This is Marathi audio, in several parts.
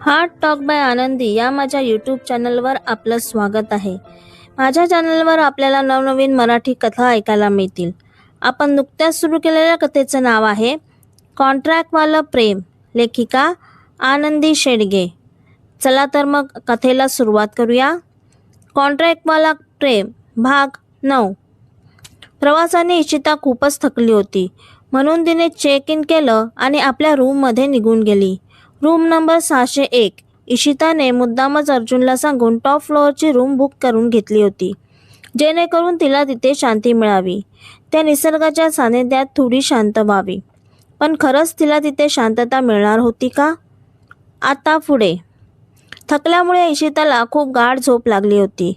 हार्ट टॉक बाय आनंदी या माझ्या यूट्यूब चॅनलवर आपलं स्वागत आहे. माझ्या चॅनलवर आपल्याला नवनवीन मराठी कथा ऐकायला मिळतील. आपण नुकत्याच सुरू केलेल्या कथेचं नाव आहे कॉन्ट्रॅक्टवालं प्रेम, लेखिका आनंदी शेडगे. चला तर मग कथेला सुरुवात करूया. कॉन्ट्रॅक्टवाला प्रेम भाग 9. प्रवासाने इशिता खूपच थकली होती, म्हणून तिने चेक इन केलं आणि आपल्या रूममध्ये निघून गेली. Room number 601. इशिताने मुद्दामच अर्जुनला सांगून टॉप फ्लोअरची रूम बुक करून घेतली होती, जेणेकरून तिला तिथे शांती मिळावी, त्या निसर्गाच्या सानिध्यात थोडी शांत व्हावी. पण खरंच तिला तिथे शांतता मिळणार होती का? आता पुढे. थकल्यामुळे इशिताला खूप गाढ झोप लागली होती.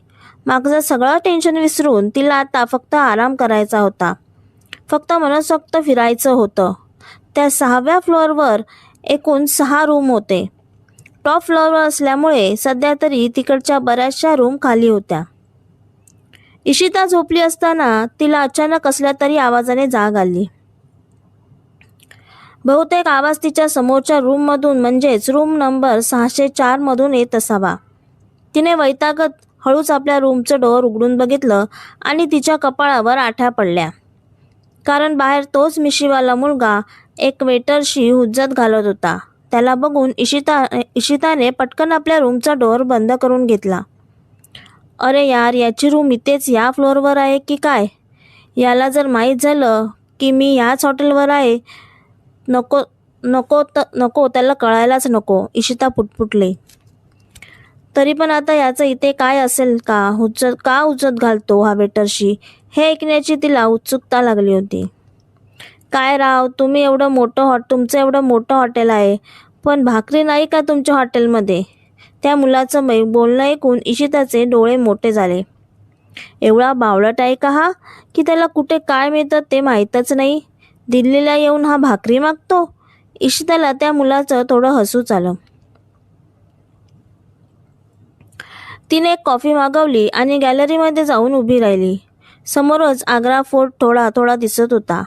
मागचं सगळं टेन्शन विसरून तिला आता फक्त आराम करायचा होता. फक्त मनसोक्त फिरायचं होतं. त्या 6व्या फ्लोअरवर एकूण 6 रूम होते. टॉप फ्लोअरवर असल्यामुळे सध्या तरी तिकडच्या बऱ्याचशा रूम खाली होत्या. इशिता झोपली असताना तिला अचानक कसल्या तरी आवाजाने जाग आली. बहुतेक आवाज तिच्या समोरच्या रूममधून म्हणजेच रूम नंबर 604 मधून येत असावा. तिने वैतागत हळूच आपल्या रूमचं डोअर उघडून बघितलं आणि तिच्या कपाळावर आठ्या पडल्या, कारण बाहेर तोच मिशीवाला मुलगा एक वेटरशी हुज्जत घालत होता. त्याला बघून इशिताने पटकन आपल्या रूमचा डोअर बंद करून घेतला. अरे यार, याची रूम इथेच या फ्लोअरवर आहे की काय? याला जर माहीत झालं की मी याच हॉटेलवर आहे, नको नको नको त्याला कळायलाच नको, इशिता पुटपुटली. तरी पण आता याचं इथे काय असेल का हुज्जत घालतो हा वेटरशी, हे ऐकण्याची तिला उत्सुकता लागली होती. काय राव, तुमचं एवढं मोठं हॉटेल आहे, पण भाकरी नाही का तुमच्या हॉटेलमध्ये? त्या मुलाचं बोलणं ऐकून इशिताचे डोळे मोठे झाले. एवढा बावळट आहे का हा, की त्याला कुठे काय मिळतं ते माहीतच नाही? दिल्लीला येऊन हा भाकरी मागतो? इशिताला त्या मुलाचं थोडं हसूच आलं. तिने एक कॉफी मागवली आणि गॅलरीमध्ये जाऊन उभी राहिली. समोरच आग्रा फोर्ट थोडा थोडा दिसत होता.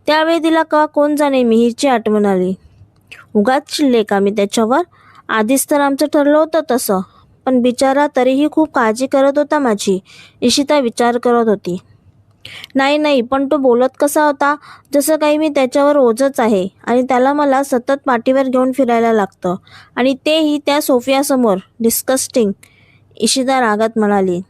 त्यावेळी तिला कोण जाणे मिहीरची आठवण आली. उगाच चिडले का मी त्याच्यावर? आधीच तर आमचं ठरलं होतं तसं. पण बिचारा तरीही खूप काळजी करत होता माझी, इशिता विचार करत होती. नाही, पण तो बोलत कसा होता, जसं काही मी त्याच्यावर ओझंच आहे आणि त्याला मला सतत पाठीवर घेऊन फिरायला लागतं, आणि तेही त्या सोफियासमोर. डिस्कस्टिंग, इशिता रागात म्हणाली.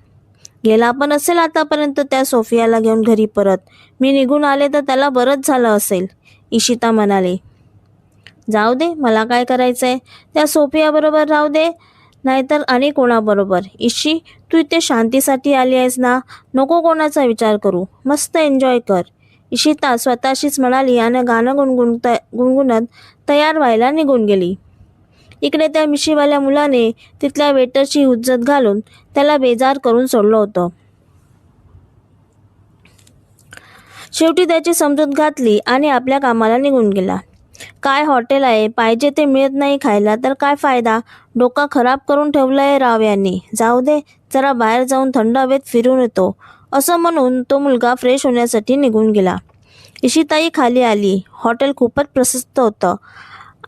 गेला पण असेल आतापर्यंत त्या सोफियाला घेऊन घरी परत. मी निघून आले तर त्याला बरंच झालं असेल, इशिता म्हणाली. जाऊ दे, मला काय करायचंय, त्या सोफियाबरोबर राहू दे, नाहीतर आणि कोणाबरोबर. इशी, तू इथे शांतीसाठी आली आहेस ना, नको कोणाचा विचार करू, मस्त एन्जॉय कर, इशिता स्वतःशीच म्हणाली आणि गाणं गुणगुणत तयार व्हायला निघून गेली. इकडे त्या मिशीवाल्या मुलाने तिथल्या वेटरची हुज्जत घालून त्याला बेजार करून सोडलं होतं. शेवटी त्याची समजूत घातली आणि आपल्या कामाला निघून गेला. काय हॉटेल आहे, पाहिजे ते मिळत नाही खायला तर काय फायदा? डोका खराब करून ठेवलंय राव यांनी. जाऊ दे, जरा बाहेर जाऊन थंड हवेत फिरून येतो, असं म्हणून तो मुलगा फ्रेश होण्यासाठी निघून गेला. इशिताई खाली आली. हॉटेल खूपच प्रशस्त होतं.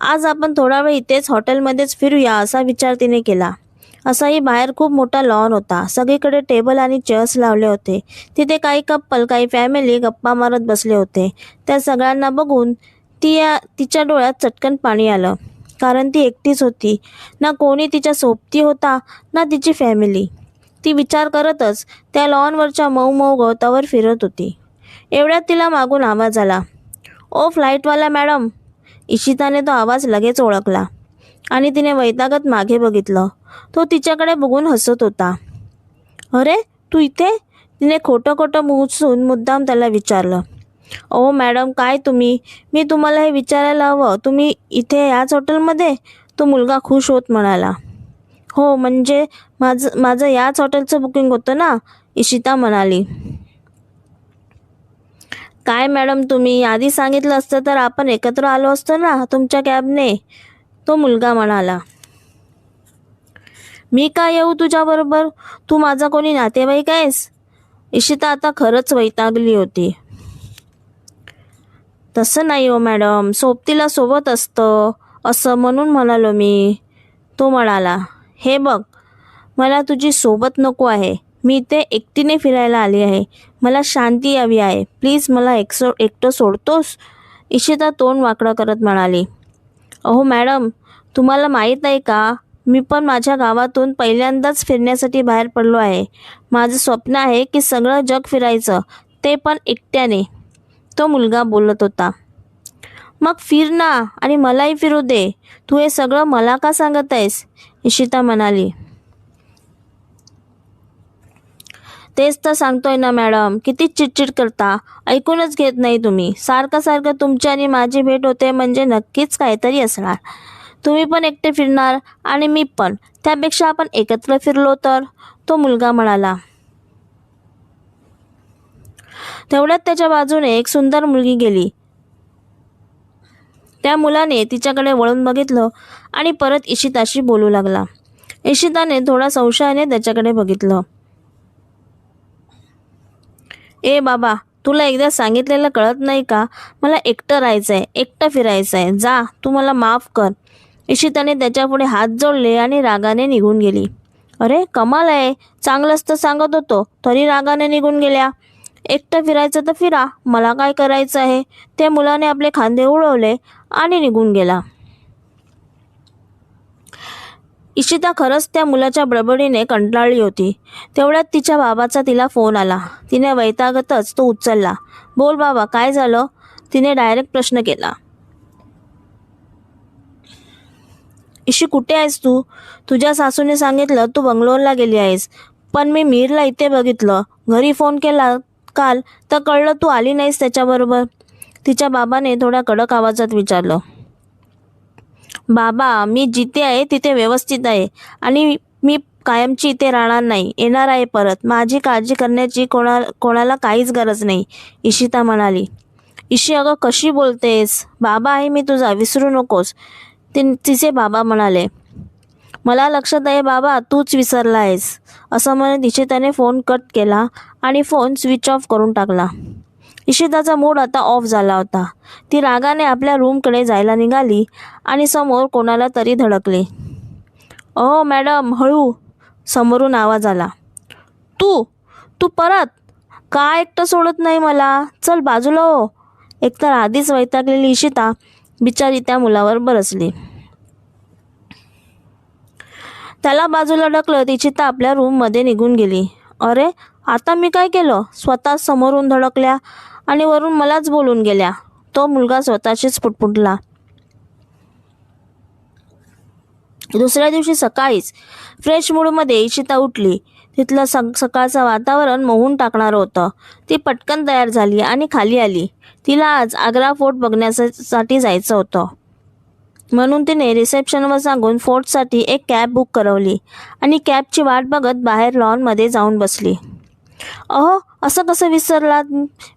आज आपण थोडा वेळ इथेच हॉटेलमध्येच फिरूया असा विचार तिने केला. असाही बाहेर खूप मोठा लॉन होता. सगळीकडे टेबल आणि चेअर्स लावले होते. तिथे काही कपल, काही फॅमिली गप्पा मारत बसले होते. त्या सगळ्यांना बघून तिच्या डोळ्यात चटकन पाणी आलं, कारण ती एकटीच होती. ना कोणी तिच्या सोबती होता, ना तिची फॅमिली. ती विचार करतच त्या लॉनवरच्या मऊ मऊ गवतावर फिरत होती. एवढ्यात तिला मागून आवाज आला. ओ फ्लाईटवाला मॅडम. इशिताने तो आवाज लगेच ओळखला आणि तिने वैतागत मागे बघितलं. तो तिच्याकडे बघून हसत होता. अरे, तू इथे? तिने खोटं मुसून मुद्दाम त्याला विचारलं. ओ मॅडम, काय तुम्ही? मी तुम्हाला हे विचारायला हवं, तुम्ही इथे याच हॉटेलमध्ये? तो मुलगा खुश होत म्हणाला. हो, म्हणजे माझं याच हॉटेलचं बुकिंग होतं ना, इशिता म्हणाली. काय मॅडम, तुम्ही आधी सांगितलं असतं तर आपण एकत्र आलो असतो ना तुमच्या कॅबने, तो मुलगा म्हणाला. मी का येऊ तुझ्याबरोबर? तू माझा कोणी नातेवाईक आहेस? इशिता आता खरंच वैतागली होती. तसं नाही हो मॅडम, सोबतीला सोबत असतं असं म्हणून म्हणालो मी. तो म्हणाला, हे बघ, मला तुझी सोबत नको आहे. मी इथे एकटीने फिरायला आली आहे. मला शांती हवी आहे. प्लीज मला एकटं सोडतोस? इशिता तोंड वाकडं करत म्हणाली, अहो मॅडम, तुम्हाला माहीत आहे का, मी पण माझ्या गावातून पहिल्यांदाच फिरण्यासाठी बाहेर पडलो आहे. माझं स्वप्न आहे की सगळं जग फिरायचं, ते पण एकट्याने. तो मुलगा बोलत होता. मग फिर ना आणि मलाही फिरू दे. तू हे सगळं मला का सांगत आहेस? इशिता म्हणाली. तेच तर सांगतोय ना मॅडम, किती चिडचिड करता, ऐकूनच घेत नाही तुम्ही. सारखं सारखं तुमची आणि माझी भेट होते म्हणजे नक्कीच काहीतरी असणार. तुम्ही पण एकटे फिरणार आणि मी पण. त्यापेक्षा आपण एकत्र फिरलो तर, तो मुलगा म्हणाला. तेवढ्यात त्याच्या बाजूने एक सुंदर मुलगी गेली. त्या मुलाने तिच्याकडे वळून बघितलं आणि परत इशिताशी बोलू लागला. इशिताने थोडा संशयाने त्याच्याकडे बघितलं. ए बाबा, तुला एकदा सांगितलेलं कळत नाही का? मला एकटं राहायचंय, एकटं फिरायचंय. जा, तू मला माफ कर. इशिताने त्याच्यापुढे हात जोडले आणि रागाने निघून गेली. अरे कमाल आहे, चांगलंच तर सांगत होतो, तरी रागाने निघून गेल्या. एकटं फिरायचं तर फिरा, मला काय करायचं आहे? त्या मुलाने आपले खांदे उडवले आणि निघून गेला. इशिता खरंच त्या मुलाच्या बडबडीने कंटाळली होती. तेवढ्यात तिच्या बाबाचा तिला फोन आला. तिने वैतागतच तो उचलला. बोल बाबा, काय झालं? तिने डायरेक्ट प्रश्न केला. इशी, कुठे आहेस तू? तुझ्या सासूने सांगितलं तू बंगलोरला गेली आहेस, पण मी मीरला इथे बघितलं. घरी फोन केला काल तर कळलं तू आली नाहीस त्याच्याबरोबर. तिच्या बाबाने थोड्या कडक आवाजात विचारलं. बाबा, मी जिथे आहे तिथे व्यवस्थित आहे आणि मी कायमची इथे राहणार नाही, येणार आहे परत. माझी काळजी करण्याची कोणाला काहीच गरज नाही, इशिता म्हणाली. इशी, अगं कशी बोलतेस? बाबा आहे मी तुझा, विसरू नकोस. तिचे बाबा म्हणाले. मला लक्षात आहे बाबा, तूच विसरला आहेस. असं म्हणत इशिताने फोन कट केला आणि फोन स्विच ऑफ करून टाकला. इशिताचा मूड आता ऑफ झाला होता. ती रागाने आपल्या रूमकडे जायला निघाली आणि समोर कोणाला तरी धडकले. अहो मॅडम, हळू, समोरून आवाज आला. तू तू परत? का एकटं सोडत नाही मला? चल बाजूला हो. एकतर आधीच वैतागलेली इशिता बिचारी त्या मुलावर बरसली. त्याला बाजूला ढकलत इशिता आपल्या रूममध्ये निघून गेली. अरे, आता मी काय केलं? स्वतः समोरून धडकल्या आणि वरून मलाच बोलून गेल्या. तो मुलगा स्वतःशीच पुटपुटला. दुसऱ्या दिवशी सकाळीच फ्रेश मूडमध्ये इशिता उठली. तिथलं सकाळचं वातावरण मोहून टाकणारं होतं. ती पटकन तयार झाली आणि खाली आली. तिला आज आग्रा फोर्ट बघण्यासाठी जायचं होतं, म्हणून तिने रिसेप्शनवर सांगून फोर्टसाठी एक कॅब बुक करवली आणि कॅबची वाट बघत बाहेर लॉनमध्ये जाऊन बसली. अहो, असं कसं विसरलात?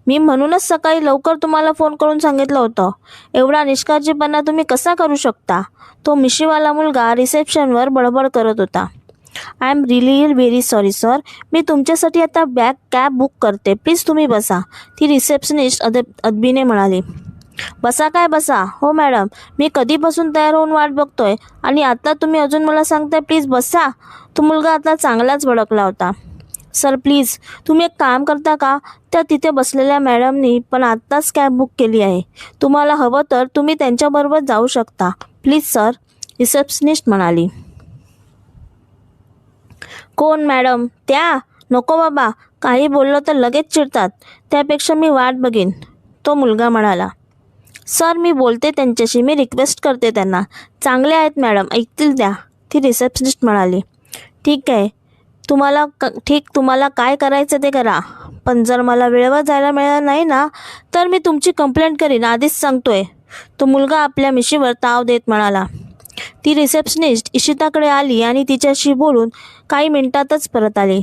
मी म्हणूनच सकाळी लवकर तुम्हाला फोन करून सांगितलं होतं. एवढा निष्काळजीपणा तुम्ही कसा करू शकता? तो मिशीवाला मुलगा रिसेप्शनवर बडबड करत होता. I am really very sorry sir. मी तुमच्यासाठी आता कॅब बुक करते, प्लीज तुम्ही बसा, ती रिसेप्शनिस्ट अदबीने म्हणाली. बसा काय बसा? हो मॅडम, मी कधीपासून तयार होऊन वाट बघतोय आणि आता तुम्ही अजून मला सांगताय प्लीज बसा? तो मुलगा आता चांगलाच भडकला होता. सर प्लीज, तुम्ही एक काम करता का? त्या तिथे बसलेल्या मॅडमनी पण आत्ताच कॅब बुक केली आहे. तुम्हाला हवं तर तुम्ही त्यांच्याबरोबर जाऊ शकता, प्लीज सर, रिसेप्शनिस्ट म्हणाली. कोण मॅडम? त्या? नको बाबा, काही बोललं तर लगेच चिडतात. त्यापेक्षा मी वाट बघीन, तो मुलगा म्हणाला. सर, मी बोलते त्यांच्याशी, मी रिक्वेस्ट करते त्यांना. चांगले आहेत मॅडम, ऐकतील त्या, ती रिसेप्शनिस्ट म्हणाली. ठीक आहे, तुम्हाला काय करायचं ते करा, पण जर मला वेळेवर जायला मिळालं नाही ना तर मी तुमची कंप्लेंट करीन, आधीच सांगतोय, तो मुलगा आपल्या मिशीवर ताव देत म्हणाला. ती रिसेप्शनिस्ट इशिताकडे आली आणि तिच्याशी बोलून काही मिनिटातच परत आली.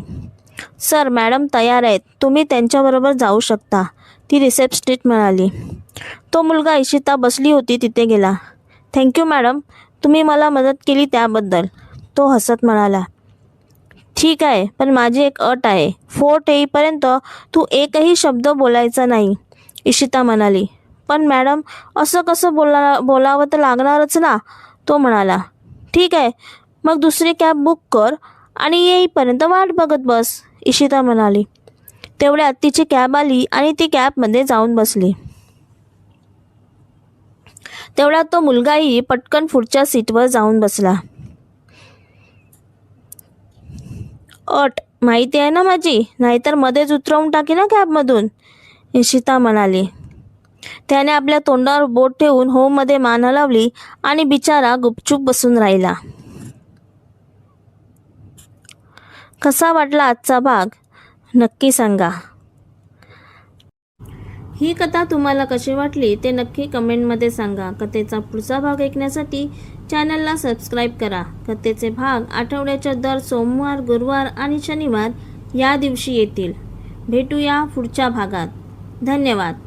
सर, मॅडम तयार आहेत, तुम्ही त्यांच्याबरोबर जाऊ शकता, ती रिसेप्शनिस्ट म्हणाली. तो मुलगा इशिता बसली होती तिथे गेला. थँक्यू मॅडम, तुम्ही मला मदत केली त्याबद्दल, तो हसत म्हणाला. ठीक आहे, पण माझी एक अट आहे. फोर्ट येईपर्यंत तू एकही शब्द बोलायचा नाही, इशिता म्हणाली. पण मॅडम, असं कसं बोलावं तर लागणारच ना, तो म्हणाला. ठीक आहे, मग दुसरी कॅब बुक कर आणि येईपर्यंत वाट बघत बस, इशिता म्हणाली. तेवढ्यात तिची कॅब आली आणि ती कॅबमध्ये जाऊन बसली. तेवढ्यात तो मुलगाही पटकन पुढच्या सीटवर जाऊन बसला. अट माहिती आहे ना माझी, नाहीतर मध्येच उतरवून टाकी ना कॅबमधून, इशिता म्हणाली. त्याने आपल्या तोंडावर बोट ठेवून होमध्ये मान हलवली आणि बिचारा गुपचूप बसून राहिला. कसा वाटला आजचा भाग नक्की सांगा. ही कथा तुम्हाला कशी वाटली ते नक्की कमेंटमध्ये सांगा. कथेचा पुढचा भाग ऐकण्यासाठी चॅनलला सबस्क्राईब करा. कथेचे भाग आठवड्याच्या दर सोमवार, गुरुवार आणि शनिवार या दिवशी येतील. भेटूया पुढच्या भागात. धन्यवाद.